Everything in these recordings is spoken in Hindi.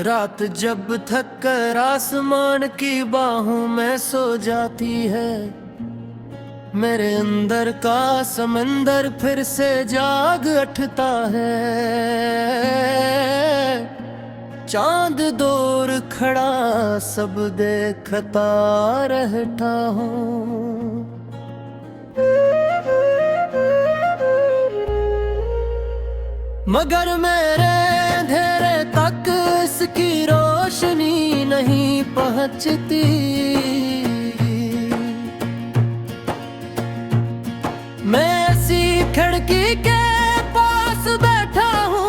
रात जब थक कर आसमान की बाहों में सो जाती है, मेरे अंदर का समंदर फिर से जाग उठता है। चांद दूर खड़ा सब देखता रहता हूँ, मगर मेरे अंधेरे तक इसकी रोशनी नहीं पहुंचती। मैं ऐसी खिड़की के पास बैठा हूँ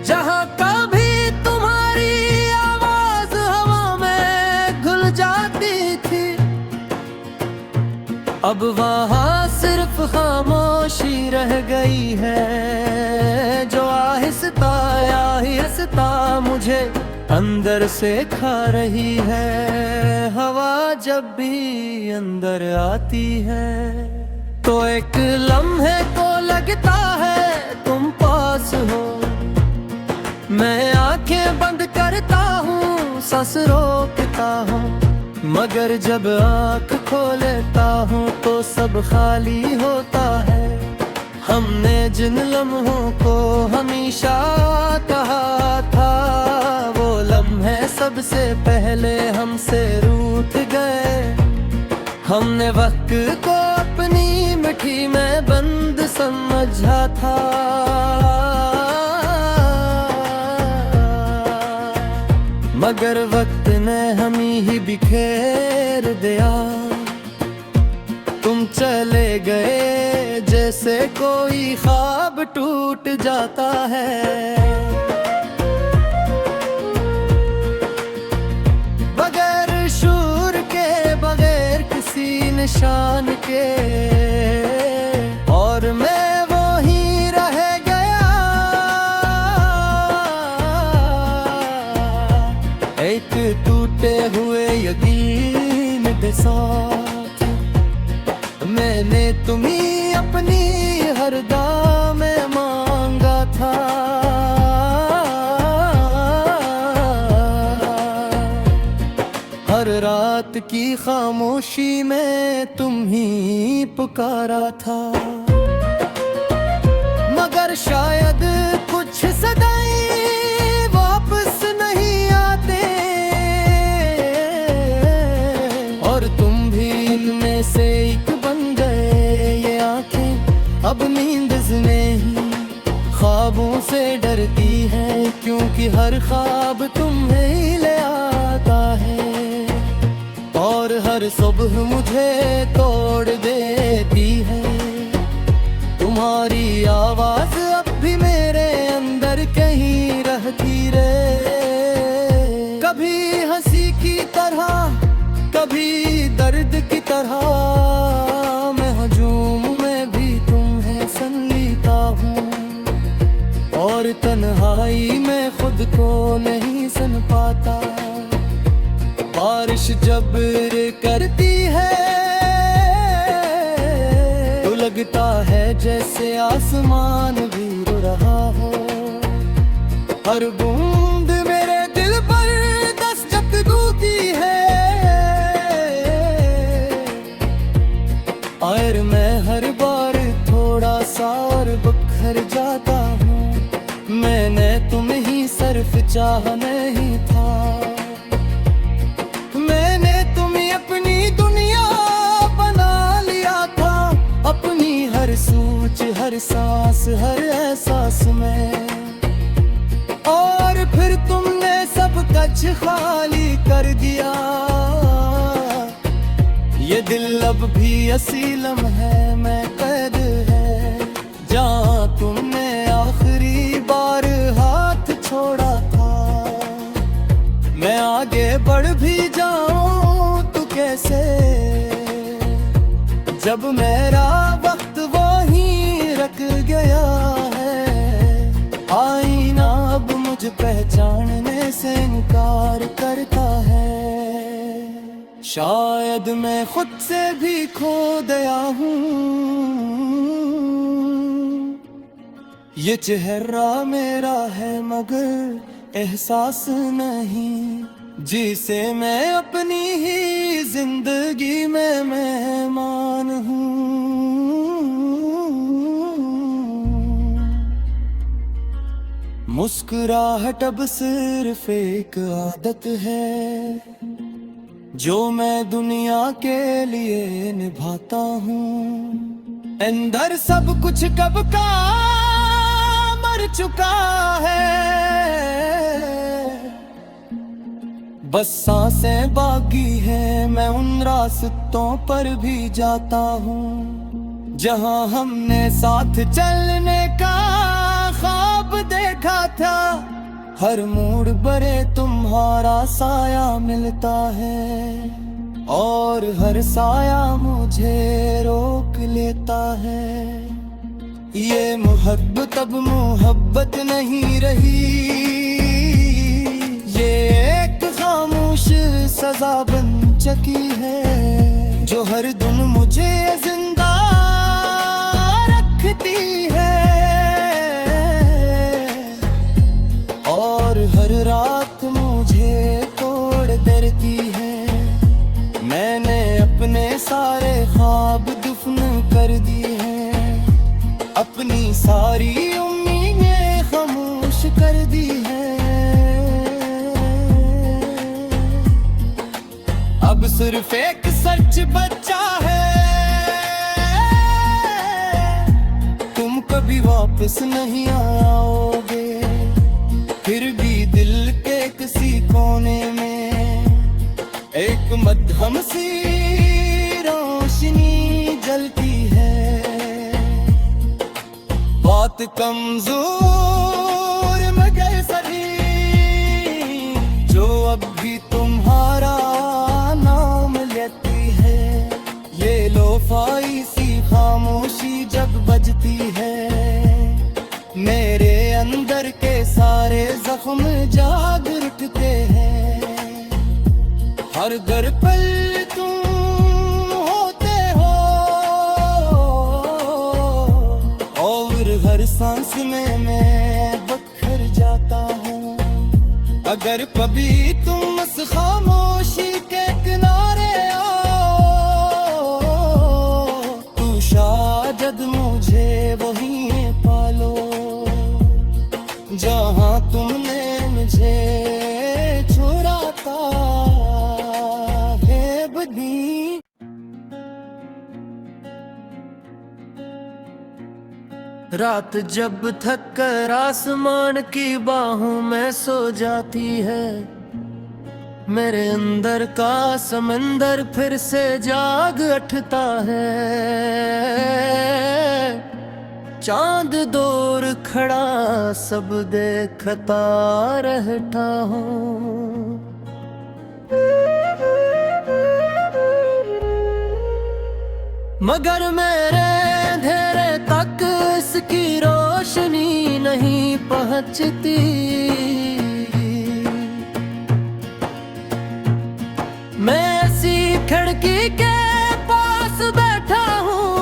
जहाँ कभी तुम्हारी आवाज हवा में घुल जाती थी, अब वहाँ सिर्फ खामोशी रह गई है, जो आहिस्ता आहिस्ता मुझे अंदर से खा रही है। हवा जब भी अंदर आती है तो एक लम्हे को लगता है तुम पास हो। मैं आंखें बंद करता हूँ, सांस रोकता हूँ, मगर जब आँख खोलता हूँ तो सब खाली होता है। हमने जिन लम्हों को हमेशा कहा था, वो लम्हे सबसे पहले हमसे रूठ गए। हमने वक्त को अपनी मिट्टी में बंद समझा था, मगर वक्त ने हमें ही बिखेर दिया। तुम चले गए जैसे कोई ख्वाब टूट जाता है, बगैर शूर के, बगैर किसी निशान के, और मैं वहीं रह गया एक टूटे हुए यकीन के साथ। मैंने तुम्हें अपनी हर दुआ में मांगा था, हर रात की खामोशी में तुम ही पुकारा था, मगर शायद कुछ सदाएं वापस नहीं आते, और तुम भी इनमें से एक बन गए। ये आंखें अब नींद नहीं, ख्वाबों से डरती है, क्योंकि हर ख्वाब तुम्हें ही ले आता है, और हर सुबह मुझे तोड़ देती है। तुम्हारी आवाज अब भी मेरे अंदर कहीं रहती रे, कभी हंसी की तरह, कभी दर्द की तरह। मैं हजूम में भी तुम्हें सन लेता हूँ, और तन्हाई में खुद को नहीं सुन पाता। बारिश जब करती है तो लगता है जैसे आसमान भी रो रहा हो, हर बूंद मेरे दिल पर दस्तक देती है, और मैं हर बार थोड़ा सा और बिखर जाता हूँ। मैंने तुम ही सिर्फ चाहा नहीं था, मैंने तुम्हें अपनी दुनिया बना लिया था, अपनी हर सोच, हर सांस, हर एहसास में, और फिर तुमने सब कुछ खाली कर दिया। ये दिल अब भी असीलम है, मैं कैद है, जहाँ तुमने आखिरी बार हाथ छोड़ा था। मैं आगे बढ़ भी जाऊं तो कैसे, जब मेरा वक्त वहीं रख गया है। आईना अब मुझ पहचानने से इनकार करता है, शायद मैं खुद से भी खो गया हूँ। ये चेहरा मेरा है मगर एहसास नहीं, जिसे मैं अपनी ही जिंदगी में मेहमान हूँ। मुस्कुराहट अब सिर्फ एक आदत है जो मैं दुनिया के लिए निभाता हूँ। अंदर सब कुछ कब का मर चुका है, बस सांसें बाकी है। मैं उन रास्तों पर भी जाता हूँ जहाँ हमने साथ चलने का ख्वाब देखा था। हर मोड़ बरे तुम्हारा साया मिलता है और हर साया मुझे रोक लेता है। ये मोहब्बत अब मोहब्बत नहीं रही, ये एक खामोश सजा बन चुकी है जो हर दिन मुझे जिंदा रखती है और हर रात मुझे तोड़ देती है। मैंने अपने सारे ख्वाब दफन कर दिए हैं, अपनी सारी उम्मीदें खामोश कर दी हैं। अब सिर्फ एक सच बचा है, तुम कभी वापस नहीं आओगे। फिर भी दिल के किसी कोने में एक मध्यम सी रोशनी जलती है। बात कमजोर मगर सही जो अब भी तुम्हारा नाम लेती है। ये लोफाई सी खामोशी जब बजती है, मेरे अंदर के सारे जख्म जाग उठते हैं। हर घर पल तुम होते हो और हर सांस में मैं बखर जाता हूँ। अगर कभी तुम इस खामोशी के किनारे आओ तो शायद मुझे वहीं पालो जहाँ तुमने मुझे छुड़ा था है बदी। रात जब थक कर आसमान की बाहों में सो जाती है, मेरे अंदर का समंदर फिर से जाग उठता है। चांद दूर खड़ा सब देखता रहता हूँ, मगर मेरे अंधेरे तक इसकी रोशनी नहीं पहुँचती। मैं ऐसी खिड़की के पास बैठा हूँ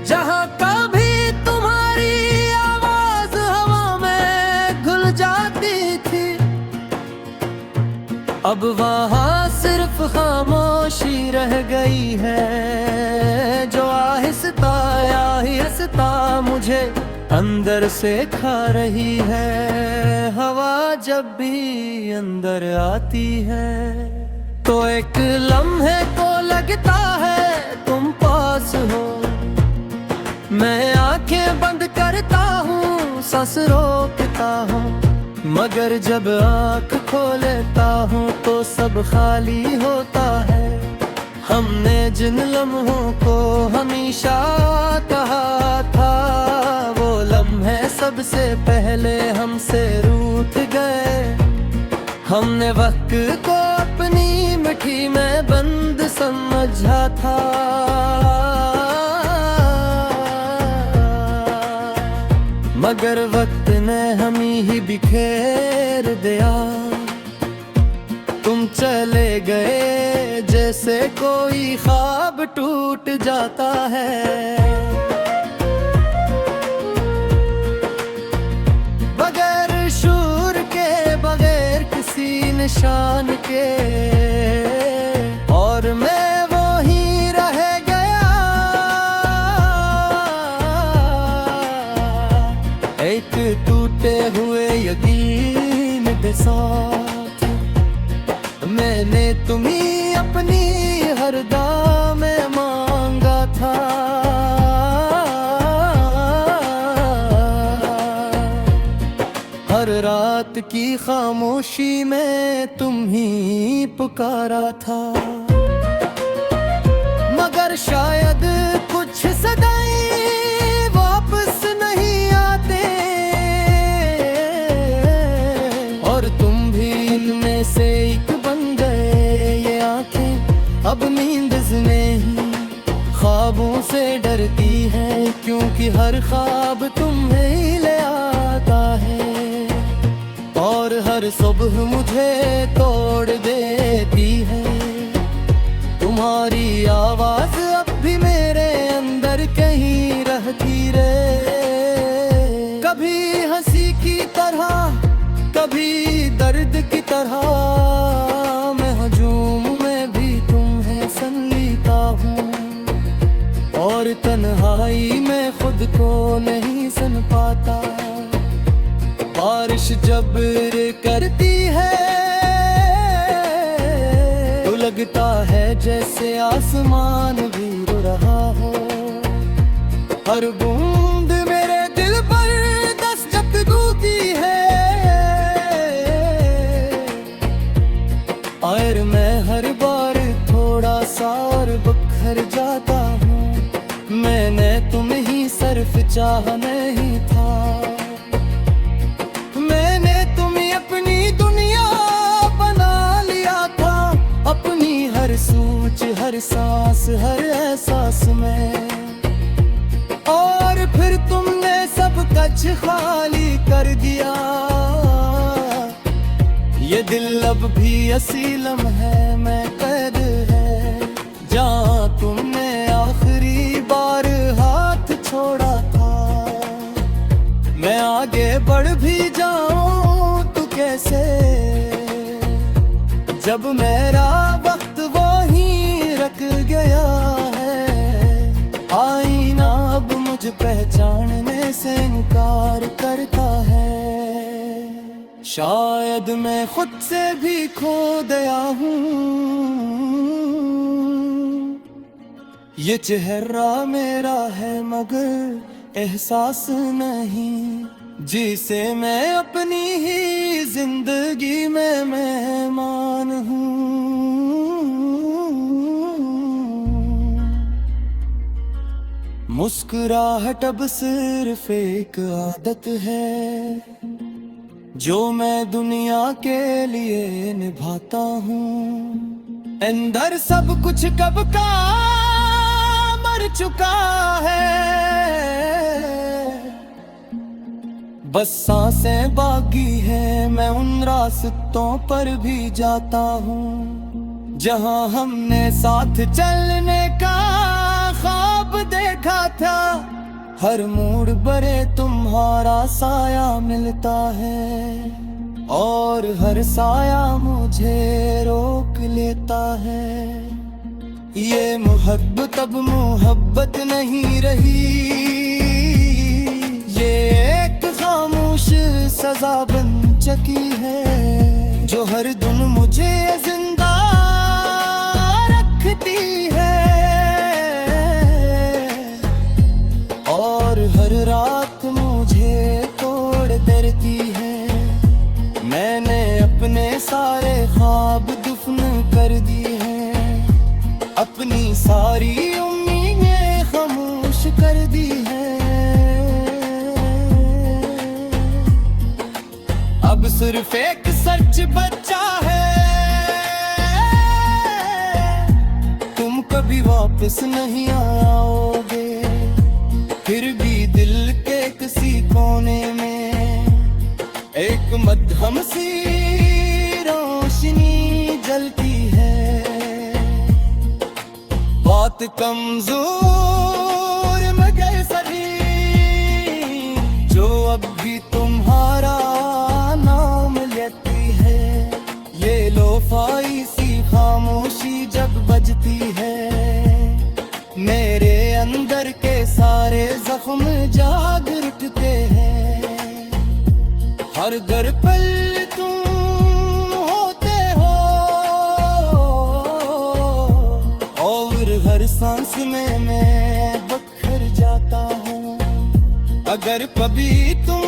जहाँ कभी तुम्हारी आवाज हवा में घुल जाती थी। अब वहाँ सिर्फ खामोशी रह गई है जो आहिस्ता आहिस्ता मुझे अंदर से खा रही है। हवा जब भी अंदर आती है तो एक लम्हे को लगता है तुम पास हो। मैं आंखें बंद करता हूँ, सांस रोकता हूँ, मगर जब आँख खोलता हूँ तो सब खाली होता है। हमने जिन लम्हों को हमेशा कहा था वो लम्हे सबसे पहले हमसे रूठ गए। हमने वक्त को अपनी मिट्टी में बंद समझा था, मगर वक्त ने हमें ही बिखेर दिया। तुम चले गए जैसे से कोई ख्वाब टूट जाता है। बगैर शूर के, बगैर किसी निशान के, और मैं वहीं रह गया। एक टूटे हुए यकीन के साथ मैंने तुम्हें अपनी हर दाम में मांगा था। हर रात की खामोशी में तुम ही पुकारा था। मगर शायद कुछ सदाएं वापस नहीं आते, और तुम भी इनमें से एक बन गए। ये आंखें अब नींद नहीं, ख्वाबों से डरती है, क्योंकि हर ख्वाब तुम्हें ही ले आता है। और हर सुबह मुझे तोड़ देती है तुम्हारी आवाज, अब भी मेरे अंदर कहीं रहती रे। कभी हंसी की तरह, कभी दर्द की तरह, मैं हजूम में भी तुम्हें सन लेता हूँ। और तन्हाई में खुद को नहीं सुन पाता। बारिश जब करती है तो लगता है जैसे आसमान भी रो रहा हो। हर बूंद मेरे दिल पर दस्तक देती है, और मैं हर बार थोड़ा सा और बिखर जाता हूँ। मैंने तुम ही सिर्फ चाहा नहीं था, मैंने तुम्हें अपनी दुनिया बना लिया था। अपनी हर सोच, हर सांस, हर एहसास में। और फिर तुमने सब कुछ खाली कर दिया। ये दिल अब भी असीलम है, मैं कैद है जहाँ तुमने आखिरी बार हाथ छोड़ा था। मैं आगे बढ़ भी जाऊं तो कैसे, जब मेरा वक्त वहीं रख गया है। आईना अब मुझ पहचानने से इनकार करता है। शायद मैं खुद से भी खो गया हूँ। ये चेहरा मेरा है मगर एहसास नहीं, जिसे मैं अपनी ही जिंदगी में मेहमान हूँ। मुस्कुराहट अब सिर्फ एक आदत है, जो मैं दुनिया के लिए निभाता हूँ। अंदर सब कुछ कब का मर चुका है, बस सांसें बाकी है। मैं उन रास्तों पर भी जाता हूँ जहाँ हमने साथ चलने का ख्वाब देखा था। हर मोड़ बरे तुम्हारा साया मिलता है, और हर साया मुझे रोक लेता है। ये मोहब्बत अब मोहब्बत नहीं रही, ये एक खामोश सजा बन चुकी है, जो हर दिन मुझे जिंदा रखती है। और हर रात मुझे तोड़ देती है। मैंने अपने सारे ख्वाब दफन कर दिए हैं, अपनी सारी उम्मीदें खामोश कर दी हैं। अब सिर्फ एक सच बचा है, तुम कभी वापस नहीं आओगे। फिर भी दिल के किसी कोने में एक मध्यम सी रोशनी जलती है। कमजोर मगर सही जो अब भी तुम्हारा नाम लेती है। ये लोफाई सी खामोशी जब बजती है, मेरे अंदर के सारे जख्म जाग उठते हैं। हर घर पल तुम होते हो और हर सांस में मैं बखर जाता हूँ। अगर कभी तुम